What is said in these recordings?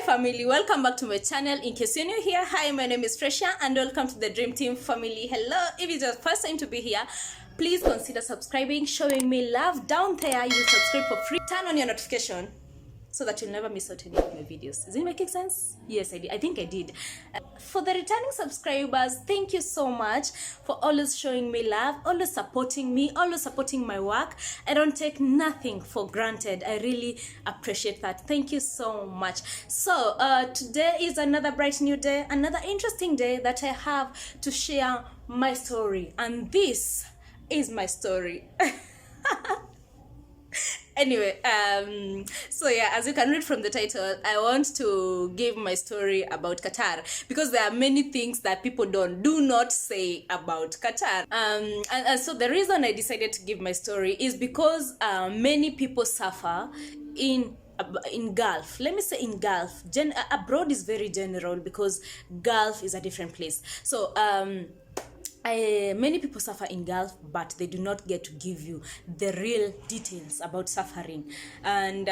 family, welcome back to my channel. In case you're new here, hi, my name is Fresha and welcome to the Dream Team family. Hello, if it's your first time to be here, please consider subscribing, showing me love. Down there you subscribe for free, turn on your notification so that you'll never miss out any of my videos. Is it making sense? Yes, I did. I think I did. For the returning subscribers, thank you so much for always showing me love, always supporting me, always supporting my work. I don't take nothing for granted. I really appreciate that. Thank you so much. So today is another bright new day, another interesting day that I have to share my story, and this is my story. Anyway, so yeah, as you can read from the title, I want to give my story about Qatar because there are many things that people do not say about Qatar. And so the reason I decided to give my story is because many people suffer in Gulf. Let me say in Gulf. Abroad is very general because Gulf is a different place. So many people suffer in Gulf, but they do not get to give you the real details about suffering. And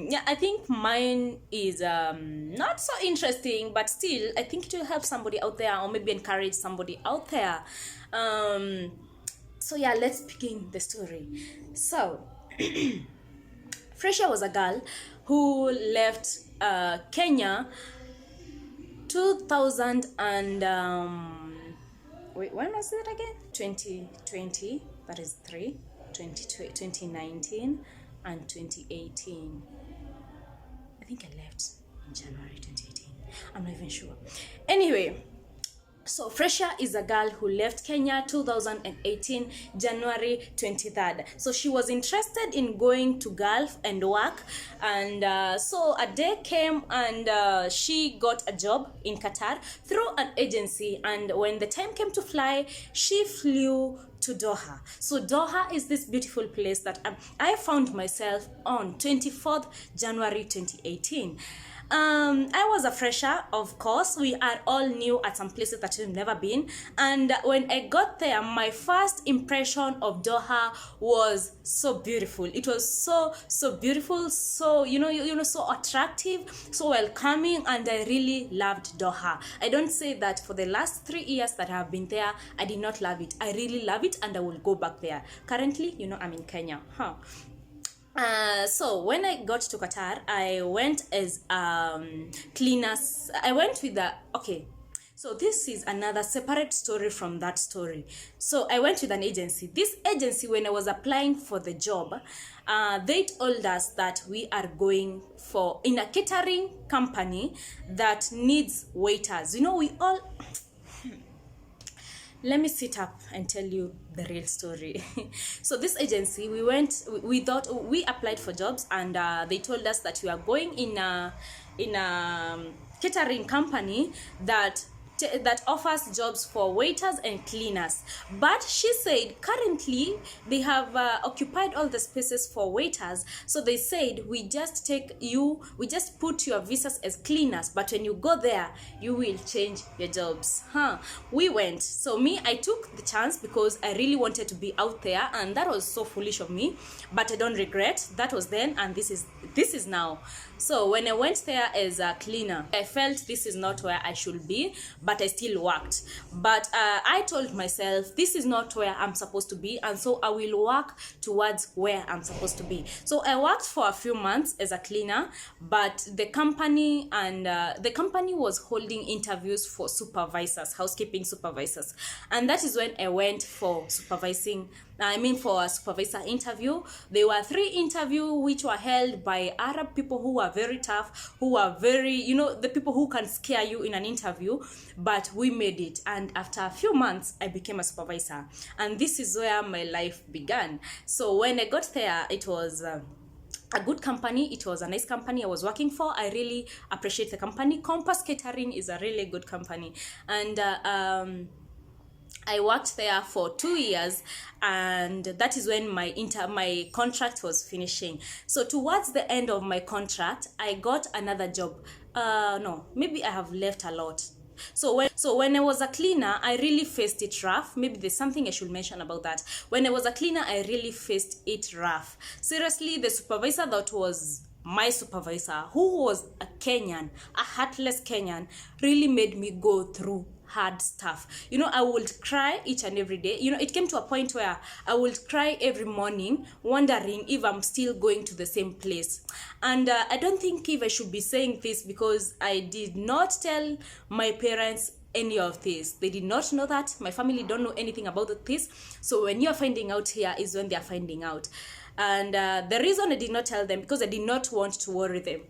yeah, I think mine is not so interesting, but still I think it will help somebody out there, or maybe encourage somebody out there. So yeah, let's begin the story. So Fresha was a girl who left Kenya 2000 and wait, when was it again? 2020, that is 2019 and 2018. I think I left in January 2018. I'm not even sure. Anyway, so Fresha is a girl who left Kenya 2018 January 23rd. So she was interested in going to Gulf and work, and so a day came and she got a job in Qatar through an agency, and when the time came to fly, she flew to Doha. So Doha is this beautiful place that I found myself on 24th January 2018. I was a fresher, of course. We are all new at some places that we've never been, and when I got there, my first impression of Doha was so beautiful. It was so beautiful, so you know so attractive, so welcoming, and I really loved Doha. I don't say that for the last 3 years that I have been there I did not love it. I really love it and I will go back there. Currently, I'm in Kenya. So when I got to Qatar, I went as cleaners. I went with so this is another separate story from that story. So I went with an agency. This agency, when I was applying for the job, they told us that we are going in a catering company that needs waiters. We all let me sit up and tell you the real story. So this agency, we thought we applied for jobs, and they told us that we are going in a catering company that offers jobs for waiters and cleaners. But she said currently they have occupied all the spaces for waiters, so they said we just put your visas as cleaners, but when you go there you will change your jobs. We went. So I took the chance because I really wanted to be out there, and that was so foolish of me, but I don't regret. That was then, and this is now. So when I went there as a cleaner, I felt this is not where I should be, but I still worked. But I told myself this is not where I'm supposed to be, and so I will work towards where I'm supposed to be. So I worked for a few months as a cleaner, but the company was holding interviews for supervisors, housekeeping supervisors, and that is when I went for a supervisor interview. There were 3 interviews which were held by Arab people who were very tough, who were very, the people who can scare you in an interview, but we made it. And after a few months, I became a supervisor. And this is where my life began. So when I got there, it was a good company. It was a nice company I was working for. I really appreciate the company. Compass Catering is a really good company. And I worked there for 2 years, and that is when my contract was finishing. So towards the end of my contract, I got another job. No, maybe I have left a lot. So when I was a cleaner, I really faced it rough. Maybe there's something I should mention about that. When I was a cleaner, I really faced it rough. Seriously, the supervisor that was my supervisor, who was a Kenyan, a heartless Kenyan, really made me go through hard stuff. You know, I would cry each and every day. You know, it came to a point where I would cry every morning, wondering if I'm still going to the same place. And I don't think if I should be saying this, because I did not tell my parents any of this. They did not know that. My family don't know anything about this. So when you're finding out here is when they're finding out. And the reason I did not tell them, because I did not want to worry them.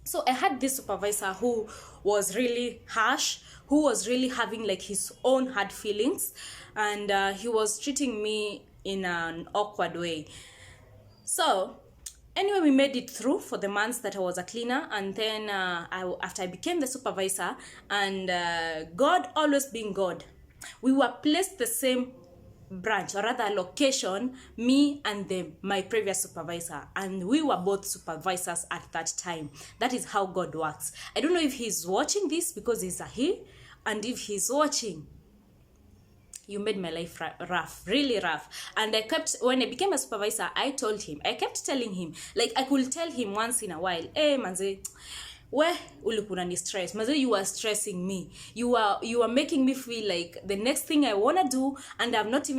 So I had this supervisor who was really harsh, who was really having like his own hard feelings, and he was treating me in an awkward way. So anyway, we made it through for the months that I was a cleaner, and then after I became the supervisor, and God always being God, we were placed the same branch, or rather location, me and my previous supervisor, and we were both supervisors at that time. That is how God works. I don't know if he's watching this, because he's a he, and if he's watching, you made my life rough, really rough. And when I became a supervisor, I kept telling him, like I could tell him once in a while, hey manze, where ulikuwa ni stress mazo, you are stressing me, you are making me feel like the next thing I want to do, and I'm not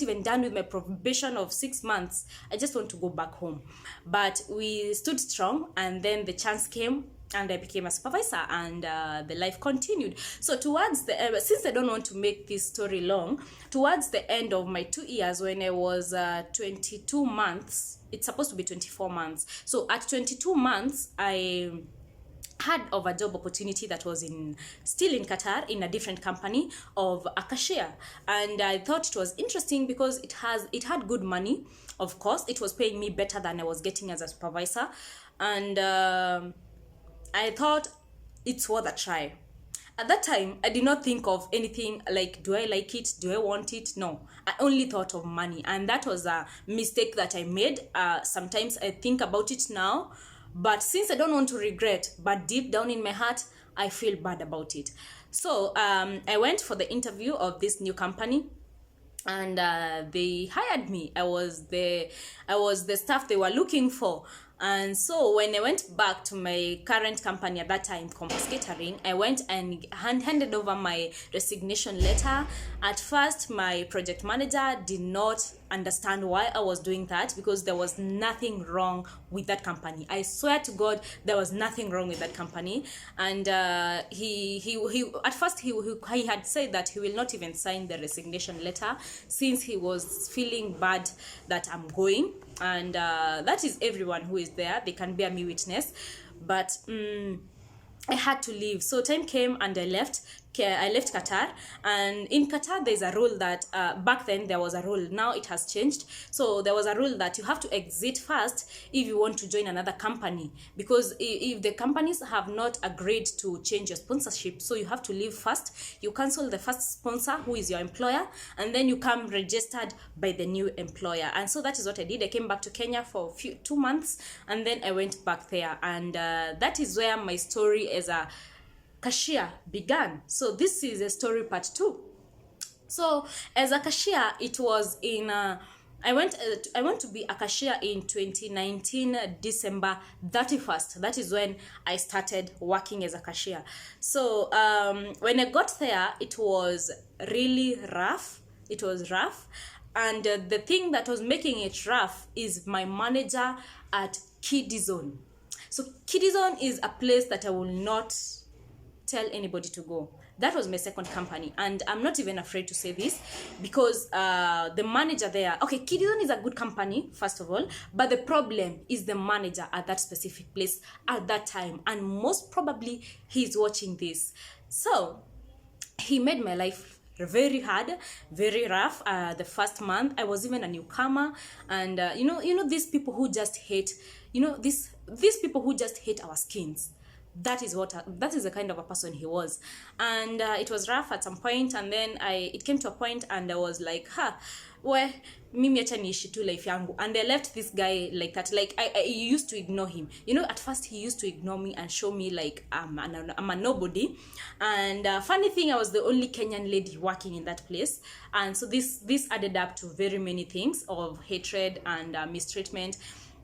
even done with my probation of 6 months. I just want to go back home. But we stood strong, and then the chance came, and I became a supervisor, and the life continued. So towards the since I don't want to make this story long, towards the end of my 2 years, when I was 22 months, it's supposed to be 24 months. So at 22 months, I had of a job opportunity that was still in Qatar, in a different company of a cashier, and I thought it was interesting because it had good money. Of course, it was paying me better than I was getting as a supervisor, and I thought it's worth a try. At that time, I did not think of anything like, do I like it? Do I want it? No, I only thought of money, and that was a mistake that I made. Sometimes I think about it now, but since I don't want to regret, but deep down in my heart, I feel bad about it. So I went for the interview of this new company, and they hired me. I was the staff they were looking for. And so when I went back to my current company at that time, Compass Catering, I went and handed over my resignation letter. At first, my project manager did not understand why I was doing that, because there was nothing wrong with that company. I swear to God, there was nothing wrong with that company. And he at first he had said that he will not even sign the resignation letter, since he was feeling bad that I'm going. And that is everyone who is there, they can bear me witness. But I had to leave. So time came and I left Qatar. And in Qatar, there's a rule that back then there was a rule, now it has changed. So there was a rule that you have to exit first if you want to join another company, because if the companies have not agreed to change your sponsorship, so you have to leave first. You cancel the first sponsor, who is your employer, and then you come registered by the new employer. And so that is what I did. I came back to Kenya for 2 months, and then I went back there. And that is where my story as a cashier began. So this is a story part 2. So as a cashier, it was in I went to be a cashier in 2019 December 31st. That is when I started working as a cashier. So when I got there, it was really rough. It was rough, and the thing that was making it rough is my manager at Kidizone. So Kidizone is a place that I will not tell anybody to go. That was my second company, and I'm not even afraid to say this, because the manager there, okay, Kidizone is a good company, first of all, but the problem is the manager at that specific place at that time, and most probably he's watching this. So he made my life very hard, very rough. The first month, I was even a newcomer, and you know these people who just hate, these people who just hate our skins. That is the kind of a person he was. And it was rough at some point, and then it came to a point, and I was like, mimi acha niishi tu life yangu. And I left this guy like that. Like I used to ignore him. At first he used to ignore me and show me like I'm a nobody. And funny thing, I was the only Kenyan lady working in that place. And so this added up to very many things of hatred and mistreatment.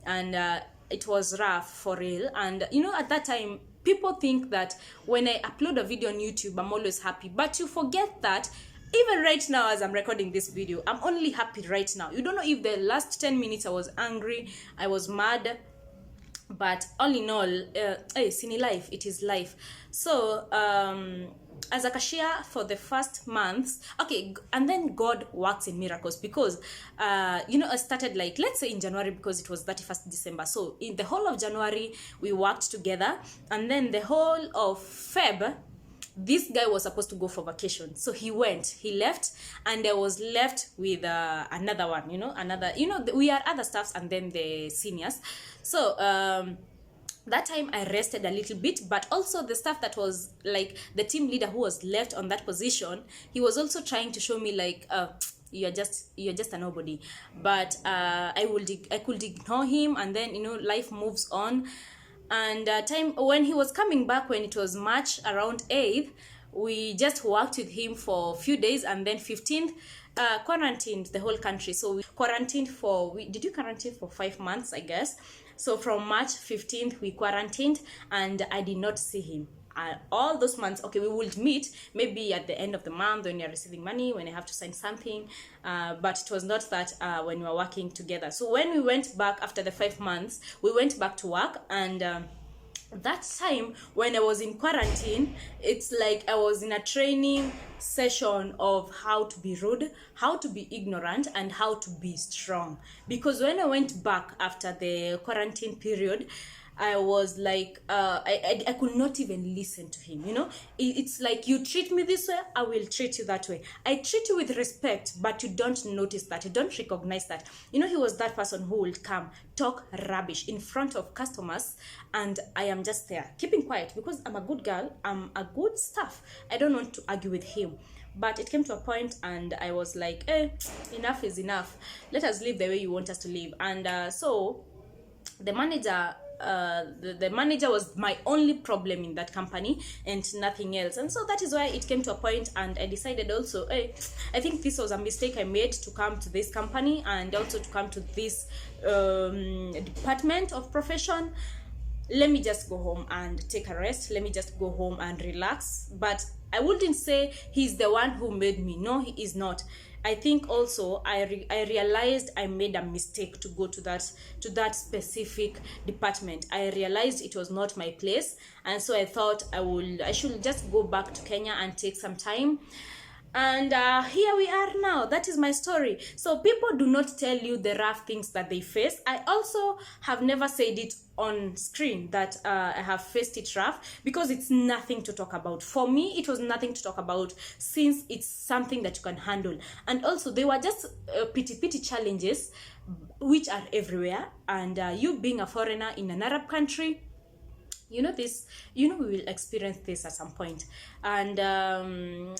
And it was rough for real. And you know, at that time, people think that when I upload a video on YouTube, I'm always happy, but you forget that even right now, as I'm recording this video, I'm only happy right now. You don't know if the last 10 minutes I was angry, I was mad, but all in all, sini life, it is life. So as a cashier for the first months, okay, and then God works in miracles, because you know, I started, like, let's say in January, because it was 31st December. So in the whole of January we worked together, and then the whole of Feb, this guy was supposed to go for vacation, so he left, and I was left with another one, you know, we are other staffs and then the seniors. So that time I rested a little bit, but also the staff that was, like, the team leader who was left on that position, he was also trying to show me, like, you're just a nobody. But I could ignore him, and then, you know, life moves on. And time when he was coming back, when it was March around 8th, we just worked with him for a few days, and then 15th quarantined the whole country. So we quarantined did you quarantine for 5 months, I guess? So from March 15th we quarantined, and I did not see him all those months. Okay, we would meet maybe at the end of the month when you're receiving money, when I have to sign something, but it was not that when we were working together. So when we went back after the 5 months, we went back to work, and that time when I was in quarantine, it's like I was in a training session of how to be rude, how to be ignorant, and how to be strong. Because when I went back after the quarantine period, I was like, I could not even listen to him, you know. It's like, you treat me this way, I will treat you that way. I treat you with respect, but you don't notice that, you don't recognize that. You know, he was that person who would come, talk rubbish in front of customers, and I am just there, keeping quiet, because I'm a good girl, I'm a good staff. I don't want to argue with him. But it came to a point, and I was like, enough is enough. Let us live the way you want us to live. And so the manager, the manager was my only problem in that company, and nothing else. And so that is why it came to a point, and I decided also, I think this was a mistake I made to come to this company, and also to come to this department of profession. Let me just go home and take a rest. Let me just go home and relax. But I wouldn't say he's the one who made me. No, he is not. I think also I realized I made a mistake to go to that specific department. I realized it was not my place, and so I thought I should just go back to Kenya and take some time. And here we are now. That is my story. So people do not tell you the rough things that they face. I also have never said it on screen that I have faced it rough, because it's nothing to talk about. For me, it was nothing to talk about, since it's something that you can handle. And also, they were just pity challenges, which are everywhere. And you being a foreigner in an Arab country, we will experience this at some point. And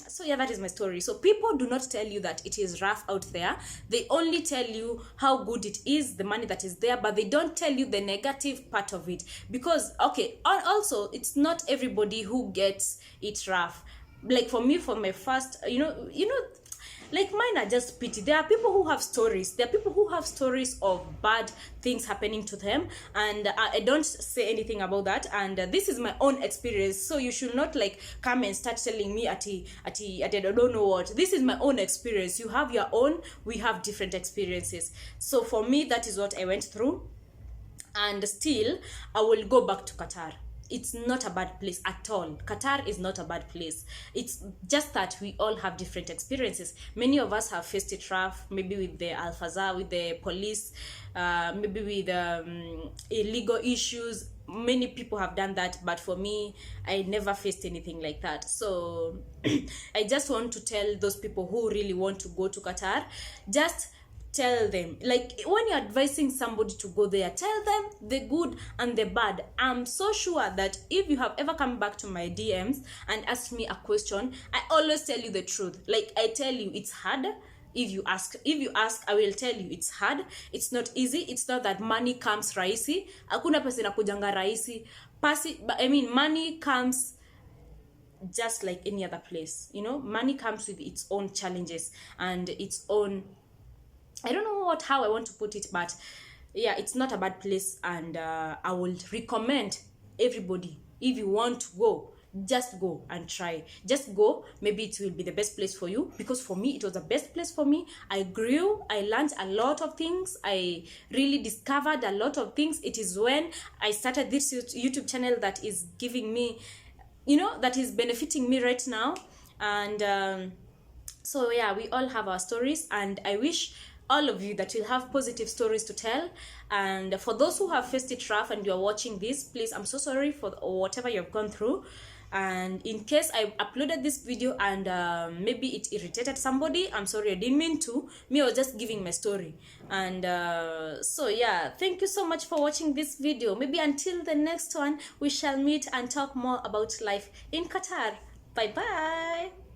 so yeah, that is my story. So people do not tell you that it is rough out there. They only tell you how good it is, the money that is there, but they don't tell you the negative part of it. Because also, it's not everybody who gets it rough. Like for me, for my first, like mine are just pity. There are people who have stories. There are people who have stories of bad things happening to them, and I don't say anything about that. And this is my own experience, so you should not like come and start telling me at I don't know what. This is my own experience. You have your own. We have different experiences. So for me, that is what I went through, and still I will go back to Qatar. It's not a bad place at all. Qatar is not a bad place. It's just that we all have different experiences. Many of us have faced it rough, maybe with the Al-Fazar, with the police, maybe with illegal issues. Many people have done that, but for me, I never faced anything like that. So I just want to tell those people who really want to go to Qatar, just tell them, like when you're advising somebody to go there, tell them the good and the bad. I'm so sure that if you have ever come back to my DMs and asked me a question, I always tell you the truth. Like I tell you, it's hard. If you ask, I will tell you it's hard. It's not easy. It's not that money comes rahisi. Hakuna pesa inakujanga rahisi. Money comes just like any other place. Money comes with its own challenges and its own, I don't know how I want to put it, but yeah, it's not a bad place, and I would recommend everybody, if you want to go, just go and try. Just go, maybe it will be the best place for you, because for me it was the best place for me. I grew, I learned a lot of things, I really discovered a lot of things. It is when I started this YouTube channel that is giving me, that is benefiting me right now. And so yeah, we all have our stories, and I wish all of you that will have positive stories to tell. And for those who have faced it rough and you're watching this, please, I'm so sorry for whatever you've gone through. And in case I uploaded this video and maybe it irritated somebody, I'm sorry, I didn't mean to. Me, I was just giving my story. And so yeah, thank you so much for watching this video. Maybe until the next one, we shall meet and talk more about life in Qatar. Bye bye.